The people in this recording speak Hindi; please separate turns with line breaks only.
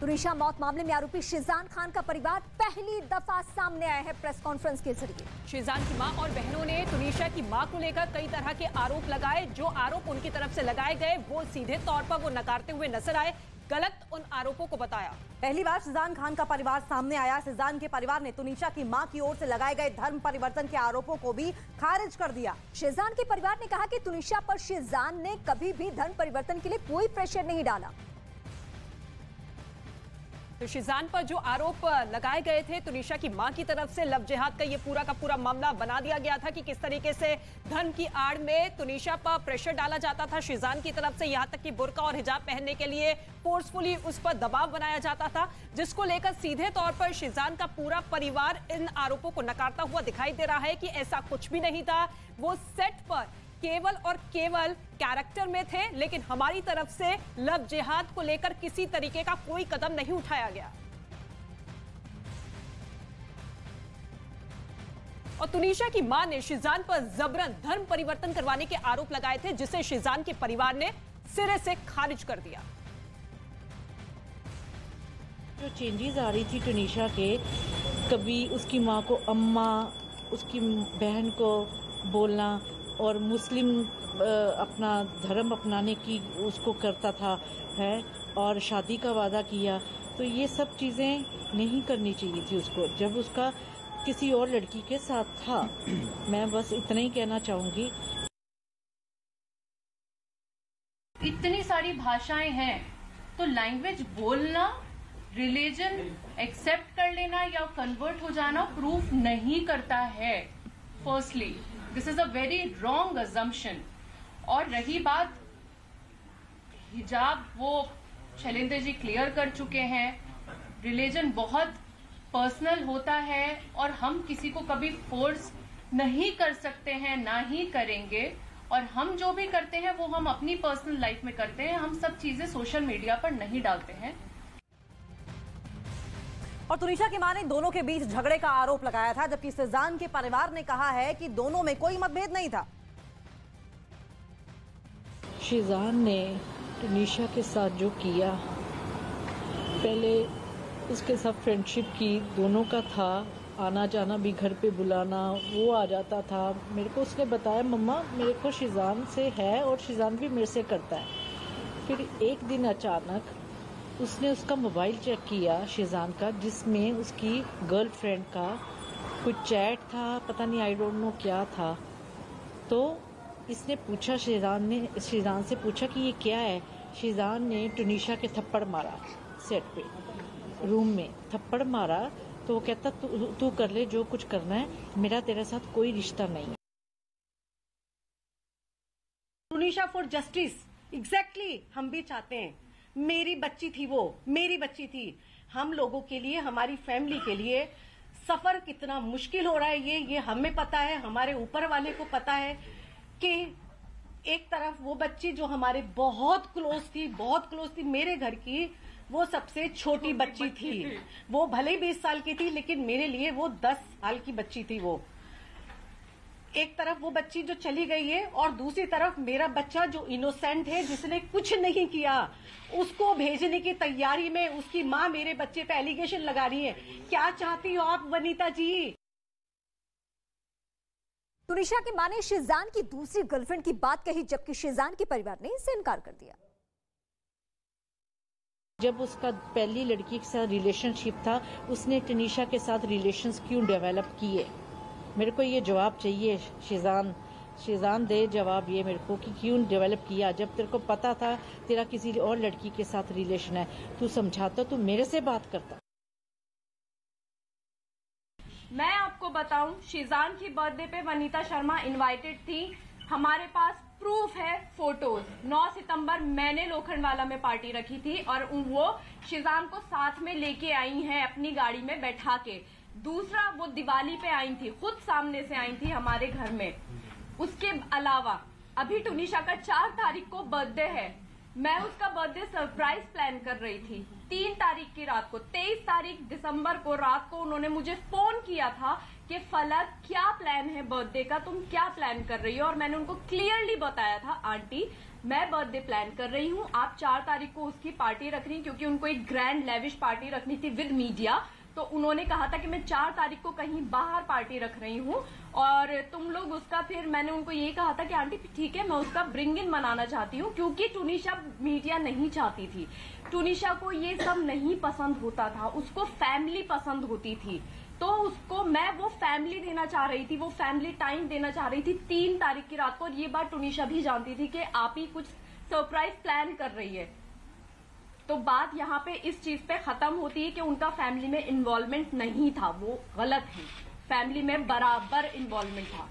तुनिशा मौत मामले में आरोपी शिजान खान का परिवार पहली दफा सामने आया है प्रेस कॉन्फ्रेंस के जरिए।
शिजान की मां और बहनों ने तुनिशा की मां को लेकर कई तरह के आरोप लगाए। जो आरोप उनकी तरफ से लगाए गए वो सीधे तौर पर वो नकारते हुए नजर आए, गलत उन आरोपों को बताया।
पहली बार शिजान खान का परिवार सामने आया। शिजान के परिवार ने तुनिशा की मां की ओर से लगाए गए धर्म परिवर्तन के आरोपों को भी खारिज कर दिया।
शिजान के परिवार ने कहा कि तुनिशा पर शिजान ने कभी भी धर्म परिवर्तन के लिए कोई प्रेशर नहीं डाला।
तो शिजान पर जो आरोप लगाए गए थे तुनिशा की मां की तरफ से, लव जिहाद का ये पूरा का पूरा मामला बना दिया गया था कि किस तरीके से धर्म की आड़ में तुनिशा पर प्रेशर डाला जाता था शिजान की तरफ से, यहां तक कि बुर्का और हिजाब पहनने के लिए फोर्सफुली उस पर दबाव बनाया जाता था, जिसको लेकर सीधे तौर पर शिजान का पूरा परिवार इन आरोपों को नकारता हुआ दिखाई दे रहा है कि ऐसा कुछ भी नहीं था। वो सेट पर केवल और केवल कैरेक्टर में थे, लेकिन हमारी तरफ से लव जिहाद को लेकर किसी तरीके का कोई कदम नहीं उठाया गया। और तुनिशा की मां ने शिजान पर जबरन धर्म परिवर्तन करवाने के आरोप लगाए थे, जिसे शिजान के परिवार ने सिरे से खारिज कर दिया।
जो चेंजेस आ रही थी तुनिशा के, कभी उसकी मां को अम्मा, उसकी बहन को बोलना और मुस्लिम अपना धर्म अपनाने की उसको करता था है, और शादी का वादा किया, तो ये सब चीजें नहीं करनी चाहिए थी उसको जब उसका किसी और लड़की के साथ था। मैं बस इतना ही कहना चाहूंगी।
इतनी सारी भाषाएं हैं तो लैंग्वेज बोलना, रिलीजन एक्सेप्ट कर लेना या कन्वर्ट हो जाना प्रूफ नहीं करता है। Firstly this is a very wrong assumption. और रही बात हिजाब, वो शैलेंद्र जी क्लियर कर चुके हैं, रिलीजन बहुत पर्सनल होता है और हम किसी को कभी फोर्स नहीं कर सकते हैं, ना ही करेंगे। और हम जो भी करते हैं वो हम अपनी पर्सनल लाइफ में करते हैं, हम सब चीजें सोशल मीडिया पर नहीं डालते हैं।
और तुनिशा की मां ने दोनों के बीच झगड़े का आरोप लगाया था, जबकि शिजान के परिवार ने कहा है कि दोनों में कोई मतभेद नहीं था।
शिजान ने तुनिशा के साथ जो किया, पहले उसके साथ फ्रेंडशिप की, दोनों का था, आना जाना भी, घर पे बुलाना, वो आ जाता था। मेरे को उसने बताया मम्मा मेरे को शिजान से है और शिजान भी मेरे से करता है। फिर एक दिन अचानक उसने उसका मोबाइल चेक किया शिजान का, जिसमें उसकी गर्लफ्रेंड का कुछ चैट था, पता नहीं आई डोंट नो क्या था। तो इसने पूछा, शिजान से पूछा कि ये क्या है। शिजान ने तुनिशा के थप्पड़ मारा, सेट पे रूम में थप्पड़ मारा। तो वो कहता तू कर ले जो कुछ करना है, मेरा तेरे साथ कोई रिश्ता नहीं है।
तुनिशा फॉर जस्टिस, एग्जैक्टली हम भी चाहते हैं। मेरी बच्ची थी, वो मेरी बच्ची थी। हम लोगों के लिए, हमारी फैमिली के लिए सफर कितना मुश्किल हो रहा है ये हमें पता है, हमारे ऊपर वाले को पता है कि एक तरफ वो बच्ची जो हमारे बहुत क्लोज थी, मेरे घर की वो सबसे छोटी बच्ची थी। वो भले 20 साल की थी, लेकिन मेरे लिए वो 10 साल की बच्ची थी। वो एक तरफ वो बच्ची जो चली गई है और दूसरी तरफ मेरा बच्चा जो इनोसेंट है, जिसने कुछ नहीं किया, उसको भेजने की तैयारी में उसकी मां मेरे बच्चे पे एलिगेशन लगा रही है। क्या चाहती हो आप वनीता जी?
तुनिशा की मां ने शिजान की दूसरी गर्लफ्रेंड की बात कही, जबकि शिजान के परिवार ने इससे इनकार कर दिया।
जब उसका पहली लड़की के साथ रिलेशनशिप था, उसने तुनिशा के साथ रिलेशंस क्यों डेवलप किए? मेरे को ये जवाब चाहिए। शिजान दे जवाब ये मेरे को कि क्यों डेवलप किया, जब तेरे को पता था तेरा किसी और लड़की के साथ रिलेशन है। तू समझाता, तू मेरे से बात करता।
मैं आपको बताऊं, शिजान की बर्थडे पे वनीता शर्मा इनवाइटेड थी। हमारे पास प्रूफ है, फोटोज। 9 सितंबर मैंने लोखंडवाला में पार्टी रखी थी और वो शिजान को साथ में लेके आई हैं अपनी गाड़ी में बैठा के। दूसरा, वो दिवाली पे आई थी, खुद सामने से आई थी हमारे घर में। उसके अलावा अभी तुनिशा का 4 तारीख को बर्थडे है। मैं उसका बर्थडे सरप्राइज प्लान कर रही थी 3 तारीख की रात को। 23 तारीख दिसंबर को रात को उन्होंने मुझे फोन किया था कि फलक क्या प्लान है बर्थडे का, तुम क्या प्लान कर रही हो। और मैंने उनको क्लियरली बताया था, आंटी मैं बर्थडे प्लान कर रही हूँ, आप 4 तारीख को उसकी पार्टी रख रही, क्योंकि उनको एक ग्रैंड लेविश पार्टी रखनी थी विद मीडिया। तो उन्होंने कहा था कि मैं 4 तारीख को कहीं बाहर पार्टी रख रही हूँ और तुम लोग उसका, फिर मैंने उनको ये कहा था कि आंटी ठीक है मैं उसका ब्रिंग इन मनाना चाहती हूँ, क्योंकि टुनीशा मीडिया नहीं चाहती थी। टुनीशा को ये सब नहीं पसंद होता था, उसको फैमिली पसंद होती थी। तो उसको मैं वो फैमिली देना चाह रही थी, वो फैमिली टाइम देना चाह रही थी 3 तारीख की रात को। और ये बात टुनीशा भी जानती थी कि आप ही कुछ सरप्राइज प्लान कर रही है। तो बात यहाँ पे इस चीज पे खत्म होती है कि उनका फैमिली में इन्वॉल्वमेंट नहीं था, वो गलत है, फैमिली में बराबर इन्वॉल्वमेंट था।